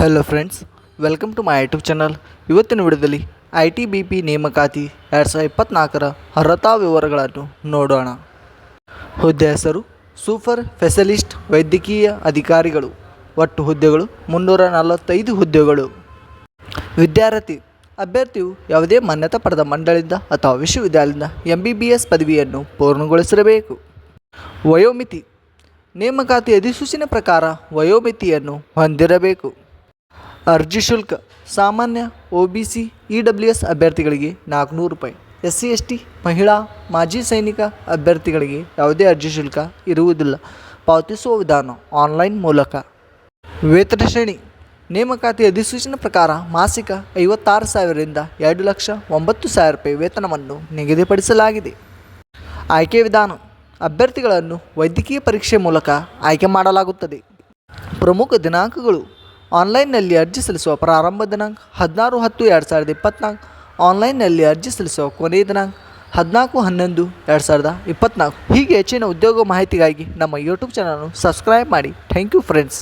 Hello friends, welcome to my YouTube channel. ಇವತ್ತಿನ ವಿಡಿಯೋದಲ್ಲಿ ITBP ನೇಮಕಾತಿ 2024ರ ಅರ್ಹತಾ ವಿವರಗಳನ್ನು ನೋಡೋಣ. ಹುದ್ದೆ ಹೆಸರು ಸೂಪರ್ ಸ್ಪೆಷಲಿಸ್ಟ್ ವೈದ್ಯಕೀಯ ಅಧಿಕಾರಿಗಳು. ಒಟ್ಟು ಹುದ್ದೆಗಳು 345 ಹುದ್ದೆಗಳು. ವಿದ್ಯಾರ್ಥಿ ಅಭ್ಯರ್ಥಿಯು ಯಾವುದೇ ಮಾನ್ಯತಾ ಪಡೆದ ಮಂಡಳಿಯಿಂದ ಅಥವಾ ವಿಶ್ವವಿದ್ಯಾಲಯದಿಂದ MBBS ಪದವಿಯನ್ನು ಪೂರ್ಣಗೊಳಿಸಿರಬೇಕು. ವಯೋಮಿತಿ ನೇಮಕಾತಿ ಅಧಿಸೂಚನೆ ಪ್ರಕಾರ ವಯೋಮಿತಿಯನ್ನು ಹೊಂದಿರಬೇಕು. ಅರ್ಜಿ ಶುಲ್ಕ ಸಾಮಾನ್ಯ OBC EWS ಅಭ್ಯರ್ಥಿಗಳಿಗೆ ₹400. SC ST ಮಹಿಳಾ ಮಾಜಿ ಸೈನಿಕ ಅಭ್ಯರ್ಥಿಗಳಿಗೆ ಯಾವುದೇ ಅರ್ಜಿ ಶುಲ್ಕ ಇರುವುದಿಲ್ಲ. ಪಾವತಿಸುವ ವಿಧಾನ ಆನ್ಲೈನ್ ಮೂಲಕ. ವೇತನ ಶ್ರೇಣಿ ನೇಮಕಾತಿ ಅಧಿಸೂಚನೆ ಪ್ರಕಾರ ಮಾಸಿಕ 56,000ರಿಂದ ₹2,09,000 ವೇತನವನ್ನು ನಿಗದಿಪಡಿಸಲಾಗಿದೆ. ಆಯ್ಕೆ ವಿಧಾನ ಅಭ್ಯರ್ಥಿಗಳನ್ನು ವೈದ್ಯಕೀಯ ಪರೀಕ್ಷೆ ಮೂಲಕ ಆಯ್ಕೆ ಮಾಡಲಾಗುತ್ತದೆ. ಪ್ರಮುಖ ದಿನಾಂಕಗಳು: ಆನ್ಲೈನ್ನಲ್ಲಿ ಅರ್ಜಿ ಸಲ್ಲಿಸುವ ಪ್ರಾರಂಭ ದಿನಾಂಕ 16/10/2024. ಆನ್ಲೈನ್ನಲ್ಲಿ ಅರ್ಜಿ ಸಲ್ಲಿಸುವ ಕೊನೆಯ ದಿನಾಂಕ 14/11/2024. ಹೀಗೆ ಹೆಚ್ಚಿನ ಉದ್ಯೋಗ ಮಾಹಿತಿಗಾಗಿ ನಮ್ಮ ಯೂಟ್ಯೂಬ್ ಚಾನಲನ್ನು ಸಬ್ಸ್ಕ್ರೈಬ್ ಮಾಡಿ. Thank you friends.